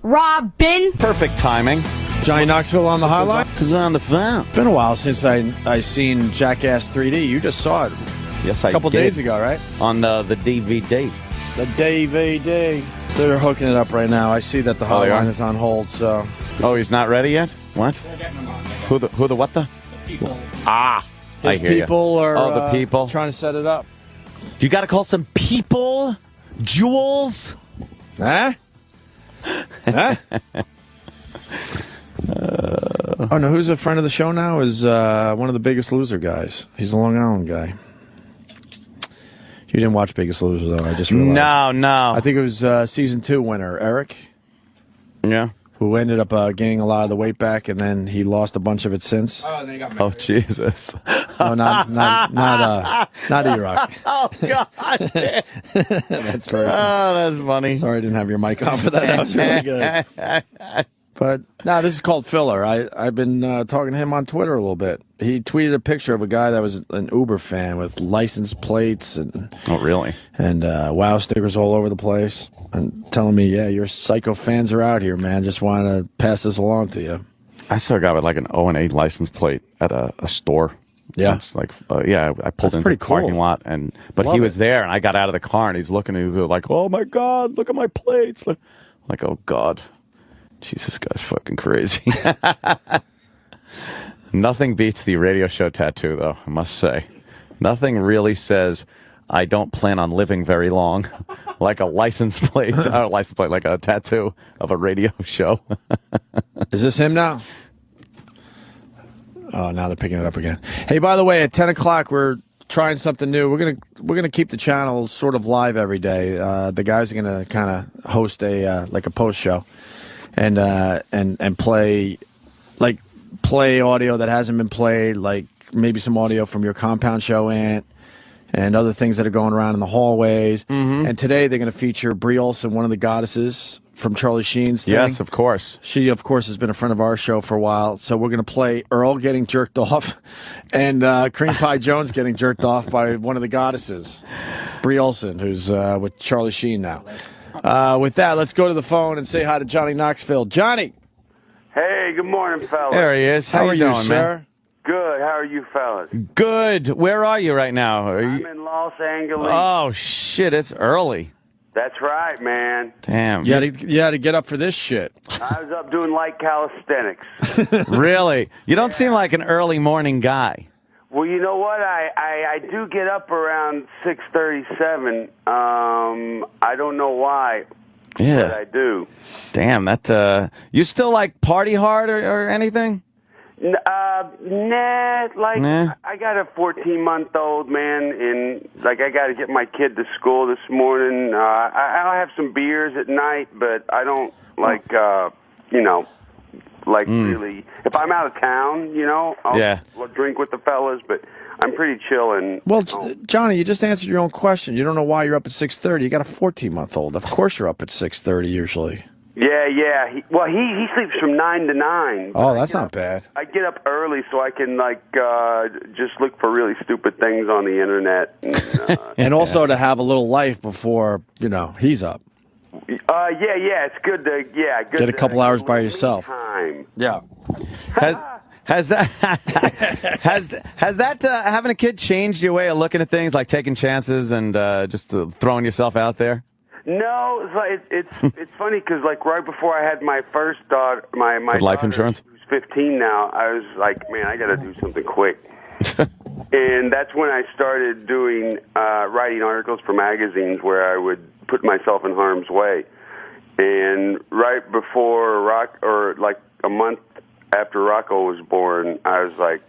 Robin. Perfect timing. Johnny Knoxville on the highline? Who's on the phone? Been a while since I seen Jackass 3D. You just saw it. Yes, I did. A couple days ago, right? On the DVD. The DVD. They're hooking it up right now. I see that the hotline is on hold, so. Oh, he's not ready yet? What? Who the what the? People. Ah, His I hear people you. are the people trying to set it up. You got to call some people, Jules. Huh? Huh? Oh no, who's a friend of the show now? Is one of the Biggest Loser guys. He's a Long Island guy. You didn't watch Biggest Loser though. I just realized. No. I think it was season 2 winner Eric. Yeah. Who ended up gaining a lot of the weight back, and then he lost a bunch of it since. Oh, and then he got married. Oh, Jesus. No, not E-Rock. Oh, God. That's very. Oh, that's funny. Sorry, I didn't have your mic on for that. That was really good. But no, this is called filler. I've been talking to him on Twitter a little bit. He tweeted a picture of a guy that was an Uber fan with license plates and really? And wow stickers all over the place, and telling me, yeah, your psycho fans are out here, man. Just want to pass this along to you. I saw a guy with like an O&A license plate at a store. Yeah, it's like I pulled into the parking lot, but he was there, and I got out of the car, and he's looking, and he's like, "Oh my God, look at my plates!" Like, oh God. Jesus, this guy's fucking crazy. Nothing beats the radio show tattoo, though, I must say. Nothing really says, I don't plan on living very long, like a license plate, like a tattoo of a radio show. Is this him now? Oh, now they're picking it up again. Hey, by the way, at 10 o'clock, we're trying something new. We're gonna keep the channel sort of live every day. The guys are gonna kind of host a post show. And play audio that hasn't been played, like maybe some audio from your compound show, Ant, and other things that are going around in the hallways. Mm-hmm. And today they're going to feature Brie Olson, one of the goddesses from Charlie Sheen's thing. Yes, of course. She, of course, has been a friend of our show for a while. So we're going to play Earl getting jerked off and Cream Pie Jones getting jerked off by one of the goddesses, Brie Olson, who's with Charlie Sheen now. With that, let's go to the phone and say hi to Johnny Knoxville. Johnny! Hey, good morning, fellas. There he is. How are you doing, sir? man? Good. How are you, fellas? Good. Where are you right now? I'm in Los Angeles. Oh, shit. It's early. That's right, man. Damn. You had to get up for this shit. I was up doing light calisthenics. Really? You don't seem like an early morning guy. Well, you know what? I do get up around 6:37. I don't know why. Yeah. But I do. Damn, that, you still like party hard or anything? Nah, Nah. I got a 14-month-old, man, and, I got to get my kid to school this morning. I'll have some beers at night, but I don't, really. If I'm out of town, I'll drink with the fellas, but I'm pretty chill. Well, Johnny, you just answered your own question. You don't know why you're up at 6:30. You got a 14-month-old. Of course you're up at 6:30 usually. Yeah. He sleeps from 9 to 9. Oh, that's not bad. I get up early so I can just look for really stupid things on the internet, and also to have a little life before he's up. Yeah. It's good to get a couple hours by yourself. Time. Yeah. Has that having a kid changed your way of looking at things, like taking chances and just throwing yourself out there? No, it's funny because right before I had my first daughter, my life insurance, who's 15 now, I was like, man, I got to do something quick. And that's when I started doing writing articles for magazines where I would put myself in harm's way. And right before a month after Rocco was born, I was like,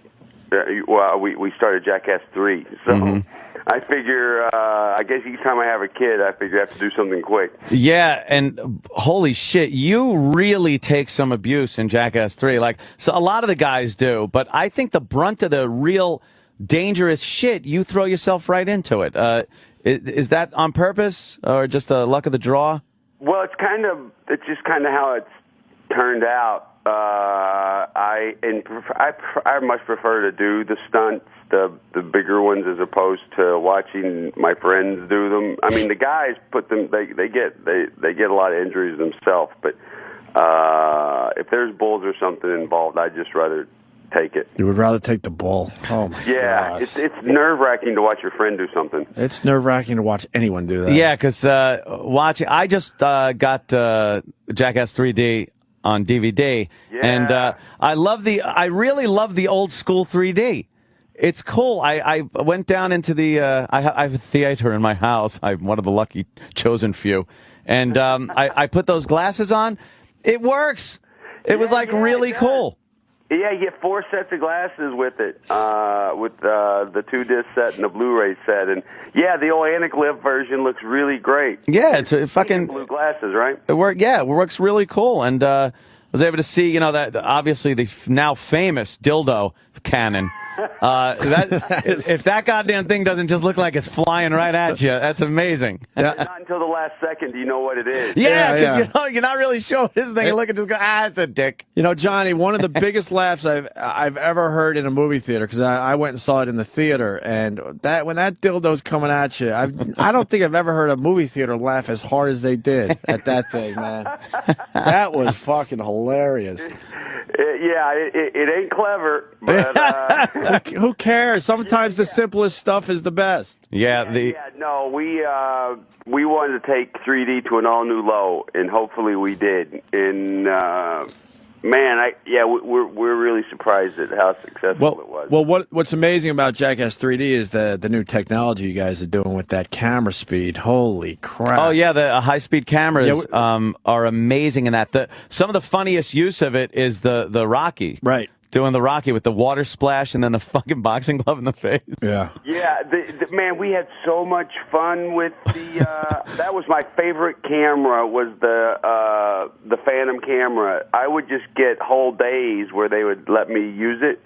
we started Jackass 3. So. Mm-hmm. I figure, I guess each time I have a kid, I figure I have to do something quick. Yeah, and holy shit, you really take some abuse in Jackass 3. So a lot of the guys do, but I think the brunt of the real dangerous shit, you throw yourself right into it. Is that on purpose or just the luck of the draw? Well, it's just kind of how it's turned out. I much prefer to do the stunts, the bigger ones, as opposed to watching my friends do them. I mean, the guys put them; they get a lot of injuries themselves. But if there's bulls or something involved, I'd just rather take it. You would rather take the bull? Oh my Yeah, gosh. it's nerve-wracking to watch your friend do something. It's nerve-wracking to watch anyone do that. Yeah, because watching, I just got Jackass 3D on DVD, and I really love the old school 3D. It's cool. I went down into the I have a theater in my house. I'm one of the lucky chosen few, and I put those glasses on. It works. It was really cool. Yeah, you get 4 sets of glasses with it, with the 2-disc set and the Blu-ray set, and the old Anaglyph version looks really great. Yeah, it's a fucking blue glasses, right? It works really cool, and I was able to see, that obviously the now famous dildo cannon. If that goddamn thing doesn't just look like it's flying right at you, that's amazing. Not until the last second do you know what it is. Yeah, because you're not really sure what this thing. You look and just go, it's a dick. Johnny, one of the biggest laughs I've ever heard in a movie theater, because I went and saw it in the theater, and when that dildo's coming at you, I don't think I've ever heard a movie theater laugh as hard as they did at that thing, man. That was fucking hilarious. It ain't clever, but who cares? Sometimes the simplest stuff is the best. We wanted to take 3D to an all new low, and hopefully we did. And we're really surprised at how successful it was. Well, what's amazing about Jackass 3D is the new technology you guys are doing with that camera speed. Holy crap! Oh yeah, the high-speed cameras are amazing in that. Some of the funniest use of it is the Rocky. Right. Doing the Rocky with the water splash and then the fucking boxing glove in the face. Yeah. Yeah, man, we had so much fun with the. That was my favorite camera. Was the Phantom camera. I would just get whole days where they would let me use it.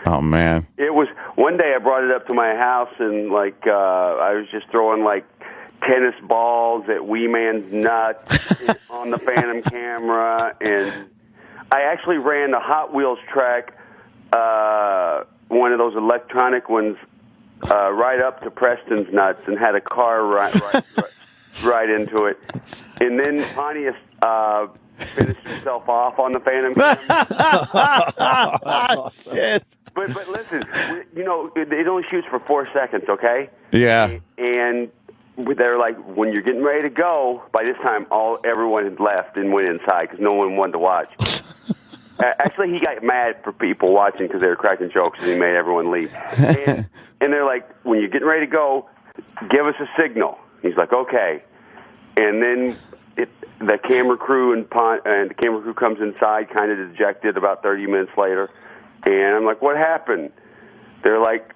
Oh man. It was one day I brought it up to my house and I was just throwing tennis balls at Wee Man's nuts on the Phantom camera, and I actually ran a Hot Wheels track. One of those electronic ones, right up to Preston's nuts, and had a car right into it. And then Pontius finished himself off on the Phantom camera. Shit. But listen, it only shoots for 4 seconds, okay? Yeah. And they're like, when you're getting ready to go, by this time everyone had left and went inside because no one wanted to watch. Actually, he got mad for people watching because they were cracking jokes, and he made everyone leave. And they're like, when you're getting ready to go, give us a signal. He's like, okay. And then the camera crew and the camera crew comes inside, kind of dejected. About 30 minutes later, and I'm like, what happened? They're like,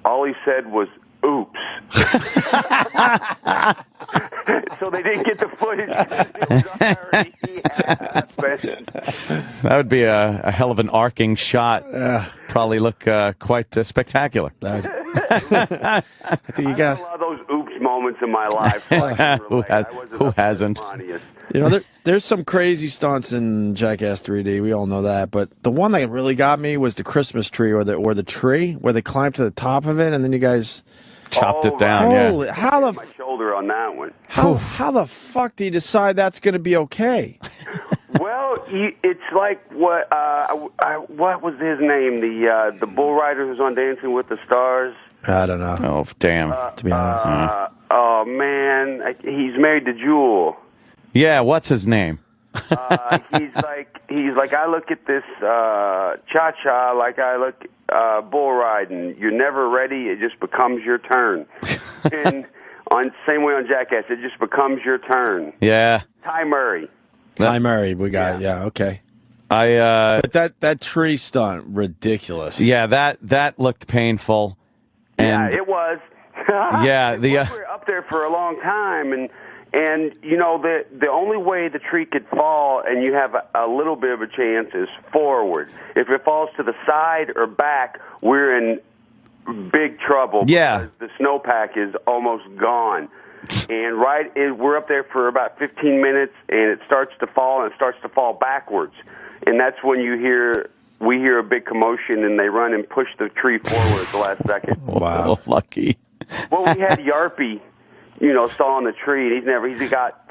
all he said was, oops. So they didn't get the footage. That would be a hell of an arcing shot. Probably look quite spectacular. I think you got a lot of those oops moments in my life. Who hasn't? There's some crazy stunts in Jackass 3D. We all know that, but the one that really got me was the Christmas tree or the tree where they climbed to the top of it, and then you guys chopped it down. Holy, yeah. How the my shoulder on that one. How the fuck do you decide that's going to be okay? Well, it's like what was his name? The bull rider who's on Dancing with the Stars. I don't know. Oh damn! To be honest. Oh man, he's married to Jewel. Yeah, what's his name? He's like I look at this cha-cha like I look bull riding. You're never ready. It just becomes your turn. And same way on Jackass, it just becomes your turn. Yeah. Ty Murray. Ty Murray, we got it. Yeah, okay. But that tree stunt, ridiculous. Yeah, that looked painful. And it was. Yeah, we were up there for a long time, and the only way the tree could fall and you have a little bit of a chance is forward. If it falls to the side or back, we're in big trouble. Yeah, because the snowpack is almost gone. And we're up there for about 15 minutes, and it starts to fall, and it starts to fall backwards. and that's when we hear a big commotion, and they run and push the tree forward at the last second. Wow, lucky. Well, we had Yarpy, sawing the tree, and he's got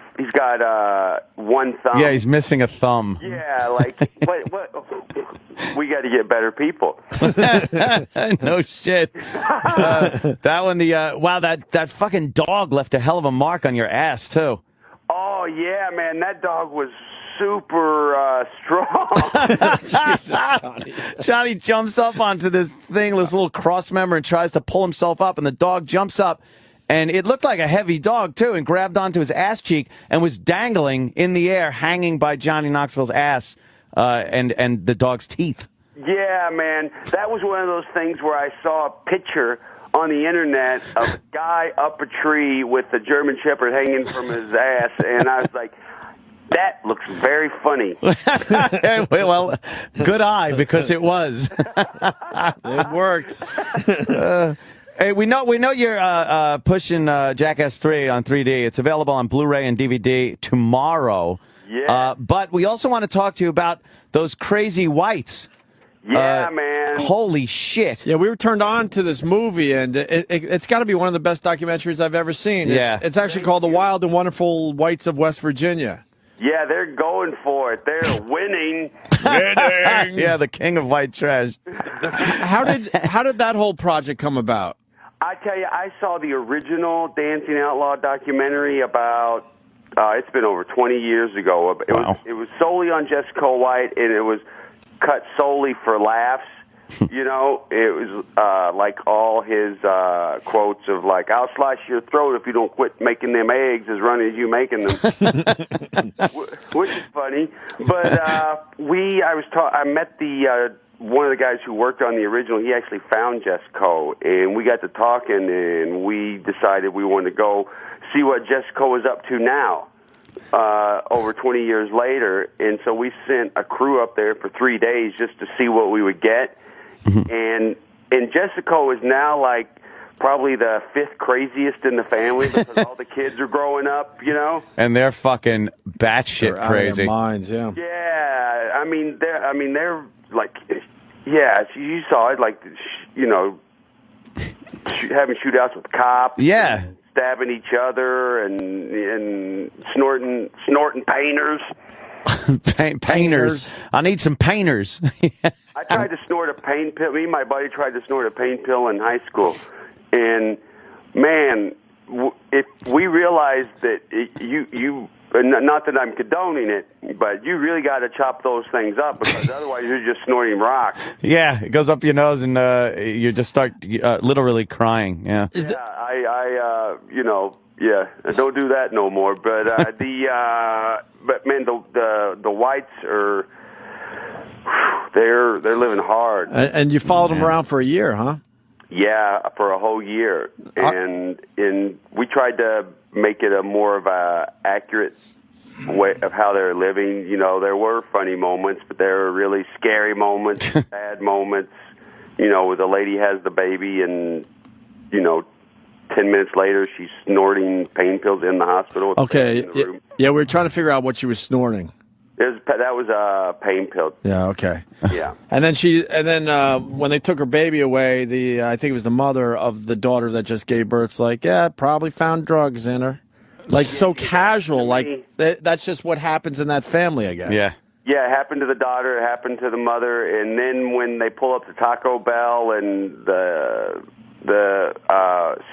one thumb. Yeah, he's missing a thumb. Yeah, like what? We got to get better people. No shit. That one, that fucking dog left a hell of a mark on your ass too. Oh yeah, man, that dog was super strong. Jesus, Johnny. Johnny jumps up onto this little cross member, and tries to pull himself up, and the dog jumps up. And it looked like a heavy dog, too, and grabbed onto his ass cheek and was dangling in the air, hanging by Johnny Knoxville's ass and the dog's teeth. Yeah, man. That was one of those things where I saw a picture on the Internet of a guy up a tree with a German Shepherd hanging from his ass, and I was like, that looks very funny. Well, good eye, because it was. It worked. Hey, we know you're pushing Jackass 3 on 3D. It's available on Blu-ray and DVD tomorrow. Yeah. But we also want to talk to you about those crazy whites. Yeah, man. Holy shit. Yeah, we were turned on to this movie, and it's got to be one of the best documentaries I've ever seen. Yeah. It's actually called The Wild and Wonderful Whites of West Virginia. Yeah, they're going for it. They're winning. Yeah, the king of white trash. How did that whole project come about? I tell you, I saw the original Dancing Outlaw documentary about, it's been over 20 years ago. It was solely on Jessica White, and it was cut solely for laughs. It was like all his quotes of like, "I'll slice your throat if you don't quit making them eggs as runny as you making them," which is funny. But I met one of the guys who worked on the original. He actually found Jessica, and we got to talking, and we decided we wanted to go see what Jessica was up to now. Over 20 years later, and so we sent a crew up there for 3 days just to see what we would get. And Jessica is now like probably the fifth craziest in the family because all the kids are growing up, And they're fucking batshit They're out crazy. of their minds, yeah. Yeah, I mean they're like, yeah, you saw it, like, having shootouts with cops. Yeah. Stabbing each other and snorting painters. Painters. I need some painters. I tried to snort a pain pill. Me and my buddy tried to snort a pain pill in high school. And, man, if we realized that not that I'm condoning it, but you really got to chop those things up because otherwise you're just snorting rocks. Yeah, it goes up your nose and you just start literally crying. Yeah. Yeah, don't do that no more. But but man, the whites are they're living hard. And you followed them around for a year, huh? Yeah, for a whole year, and we tried to make it a more of a accurate way of how they're living. There were funny moments, but there were really scary moments, bad moments. Where the lady has the baby, and 10 minutes later, she's snorting pain pills in the hospital. Okay. Yeah, we were trying to figure out what she was snorting. That was a pain pill. Yeah. Okay. Yeah. And then when they took her baby away, I think it was the mother of the daughter that just gave birth. Like, yeah, probably found drugs in her. Like so casual. Like that's just what happens in that family, I guess. Yeah. Yeah, it happened to the daughter, it happened to the mother, and then when they pull up to Taco Bell and the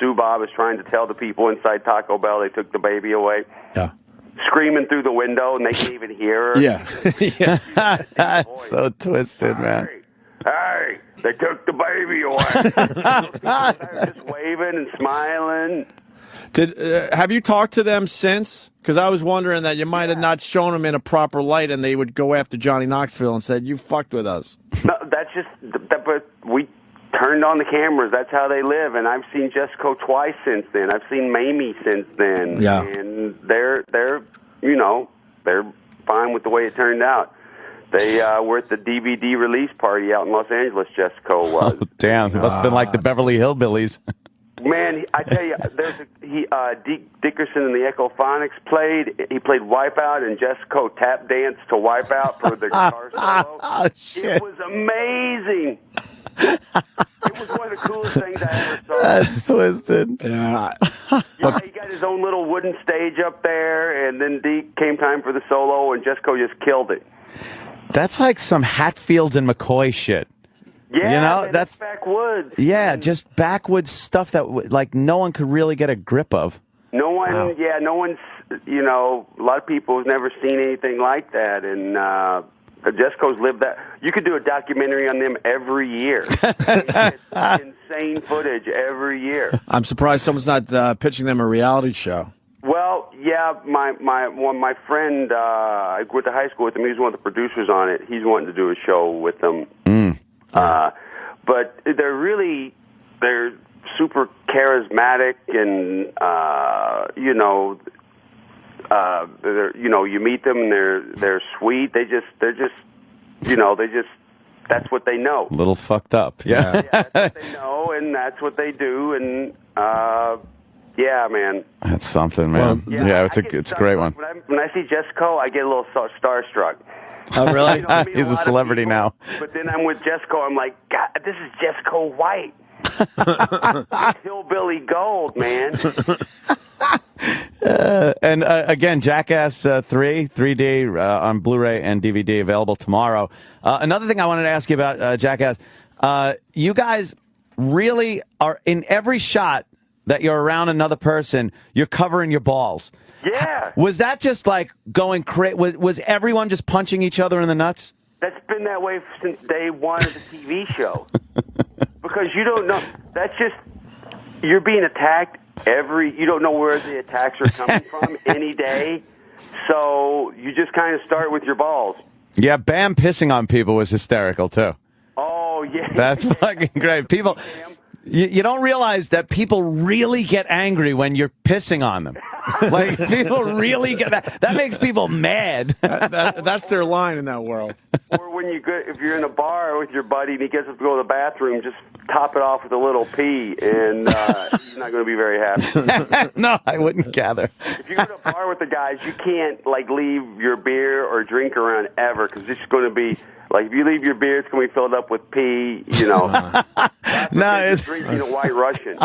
Sue Bob is trying to tell the people inside Taco Bell they took the baby away. Yeah. Screaming through the window, and they can't even hear her. Yeah. That's so twisted, man. Hey, they took the baby away. They're just waving and smiling. Have you talked to them since? Because I was wondering that you might have not shown them in a proper light, and they would go after Johnny Knoxville and said, "You fucked with us." No, that's just. But we turned on the cameras. That's how they live. And I've seen Jessica twice since then. I've seen Mamie since then. Yeah. And they're fine with the way it turned out. They were at the DVD release party out in Los Angeles. Jessica was. Oh, damn. It must have been like the Beverly Hillbillies. Man, I tell you, Deke Dickerson in the Echophonics played. He played Wipeout, and Jessica tap danced to Wipeout for the guitar solo. Oh, shit. It was amazing. It was one of the coolest things I ever saw. That's twisted. Yeah. Yeah, he got his own little wooden stage up there, and then Deke came time for the solo, and Jessica just killed it. That's like some Hatfields and McCoy shit. Yeah, you know, man, that's backwoods. Yeah, just backwoods stuff that like no one could really get a grip of. No one, no one's, you know, a lot of people have never seen anything like that, and Jessica's lived that. You could do a documentary on them every year. It's insane footage every year. I'm surprised someone's not pitching them a reality show. Well, yeah, my friend, I went to high school with him. He was one of the producers on it. He's wanting to do a show with them. But they're super charismatic, and you meet them and they're sweet. They're just that's what they know. A little fucked up. Yeah. Yeah, that's what they know, and that's what they do, and yeah, man. That's something, man. Well, yeah, it's a great one. When I see Jessica, I get a little starstruck. Oh, really? You know, I meet He's a lot of celebrity people, now. But then I'm with Jessica. I'm like, God, this is Jessica White. Hillbilly gold, man. And again, Jackass 3D on Blu-ray and DVD available tomorrow. Another thing I wanted to ask you about Jackass, you guys really are in every shot that you're around another person, you're covering your balls. Yeah. Was that just like going crazy? Was everyone just punching each other in the nuts? That's been that way since day one of the TV show. Because you don't know. That's just, you're being attacked you don't know where the attacks are coming from any day. So you just kind of start with your balls. Yeah, Bam pissing on people was hysterical too. Oh, yeah. That's fucking great. People, you don't realize that people really get angry when you're pissing on them. Like, people really get that. That makes people mad. That's their line in that world. Or when if you're in a bar with your buddy and he gets up to go to the bathroom, just top it off with a little pee, and he's not going to be very happy. No, I wouldn't gather. If you go to a bar with the guys, you can't like leave your beer or drink around ever, because it's going to be like, if you leave your beer, it's going to be filled up with pee. You know, no, it's drinking a White Russian.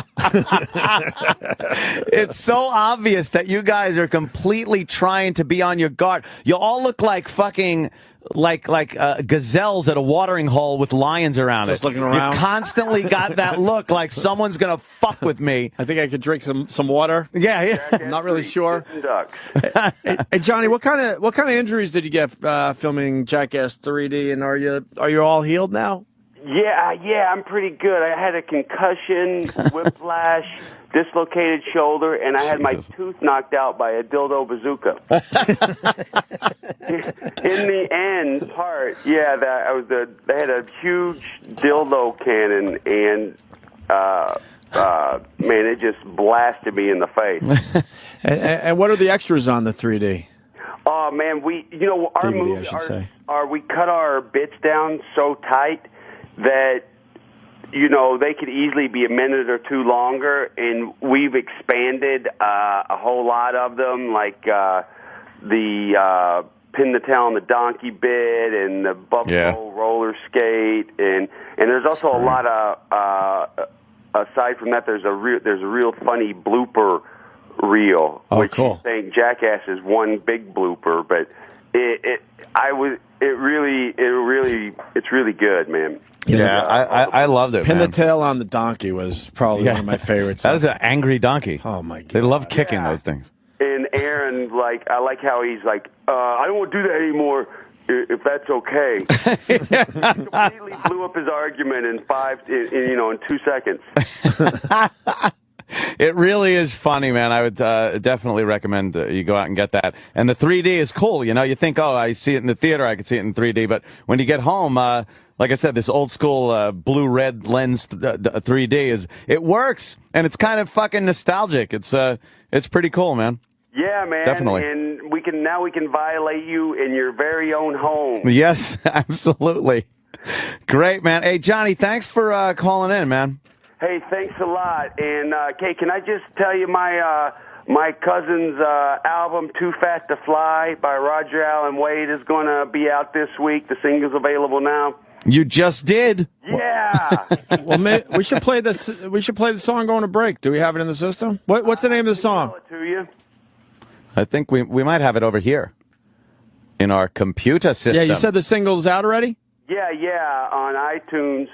It's so obvious that you guys are completely trying to be on your guard. You all look like fucking like gazelles at a watering hole with lions around Just it. looking around. You constantly got that look like someone's gonna fuck with me. I think I could drink some water. Yeah. I'm not really sure. Ducks. Hey, Johnny, what kind of injuries did you get filming Jackass 3D, and are you all healed now? Yeah, I'm pretty good. I had a concussion, whiplash, dislocated shoulder, and I had my tooth knocked out by a dildo bazooka. In the end part, yeah, they had a huge dildo cannon, and man, it just blasted me in the face. And what are the extras on the 3D? Oh man, our DVD, movies I should say. we cut our bits down so tight that, they could easily be a minute or two longer, and we've expanded a whole lot of them, like the pin the tail on the donkey bit and the buffalo roller skate, and there's also a lot of aside from that, there's a real funny blooper reel, which cool. you think Jackass is one big blooper, but it's really good, man. Yeah, I loved it. Pin man. the tail on the donkey was probably one of my favorites. That was an angry donkey. Oh my god, they love kicking those things. And Aaron, I like how he's like, I don't want to do that anymore, if that's okay. He completely blew up his argument in 2 seconds. It really is funny, man. I would definitely recommend you go out and get that. And the 3D is cool. You think, oh, I see it in the theater, I could see it in 3D. But when you get home, like I said, this old school blue-red lens 3D it works, and it's kind of fucking nostalgic. It's pretty cool, man. Yeah, man. Definitely. And we can violate you in your very own home. Yes, absolutely. Great, man. Hey, Johnny, thanks for calling in, man. Hey, thanks a lot. And, Kay, can I just tell you my cousin's album, Too Fat to Fly, by Roger Allen Wade, is going to be out this week. The single's available now. You just did. Yeah. Well, we should play this. We should play the song going to break. Do we have it in the system? What's the name of the song? I'll tell it to you. I think we might have it over here in our computer system. Yeah, you said the single's out already? Yeah, on iTunes,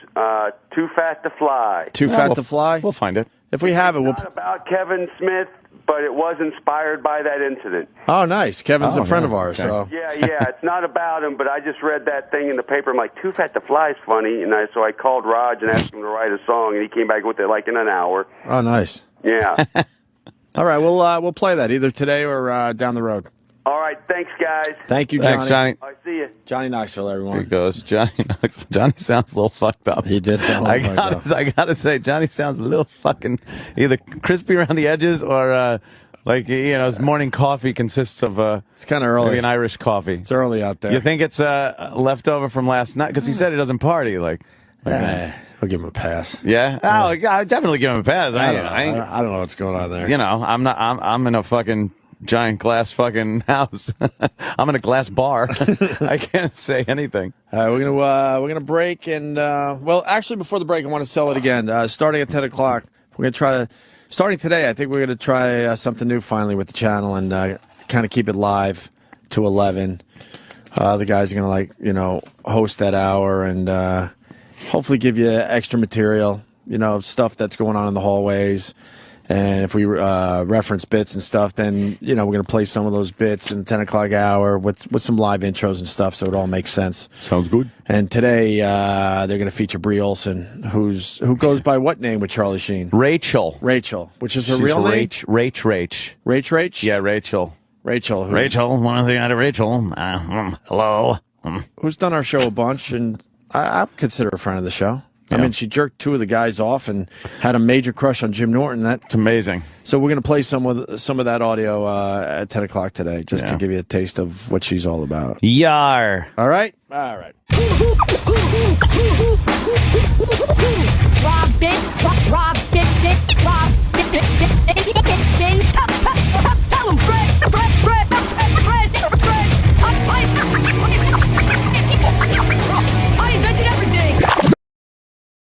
Too Fat to Fly. Too Fat to Fly? We'll find it. If we have it, we'll... It's not about Kevin Smith, but it was inspired by that incident. Oh, nice. Kevin's a friend of ours. Okay. So Yeah, it's not about him, but I just read that thing in the paper. I'm like, Too Fat to Fly is funny, and so I called Raj and asked him to write a song, and he came back with it like in an hour. Oh, nice. Yeah. All right, we'll play that either today or down the road. All right, thanks, guys. Thank you, Johnny. Thanks, Johnny. I see you. Johnny Knoxville, everyone. Here goes Johnny Knoxville. Johnny sounds a little fucked up. He did sound a little fucked up. I gotta say, Johnny sounds a little fucking either crispy around the edges or like his morning coffee consists of It's kind of early. maybe an Irish coffee. It's early out there. You think it's leftover from last night? Because he said he doesn't party. We'll give him a pass. Yeah. Oh, yeah, I'd definitely give him a pass. I don't know what's going on there. I'm in a fucking giant glass fucking house. I'm in a glass bar. I can't say anything. All right, we're gonna break and actually before the break, I want to sell it again. Starting at 10 o'clock, we're gonna try to. Starting today, I think we're gonna try something new finally with the channel and kind of keep it live to 11. The guys are gonna host that hour and hopefully give you extra material. Stuff that's going on in the hallways. And if we reference bits and stuff, then, we're going to play some of those bits in the 10 o'clock hour with some live intros and stuff so it all makes sense. Sounds good. And today they're going to feature Brie Olson, who goes by what name with Charlie Sheen? Rachel, which is her real name? Rach. Yeah, Rachel. Rachel. Rachel, want to say hi to Rachel. Hello. Who's done our show a bunch, and I consider her a friend of the show. Yeah. I mean, she jerked two of the guys off and had a major crush on Jim Norton. That's amazing. So we're going to play some of that audio at 10 o'clock today, just to give you a taste of what she's all about. Yar. All right? All right.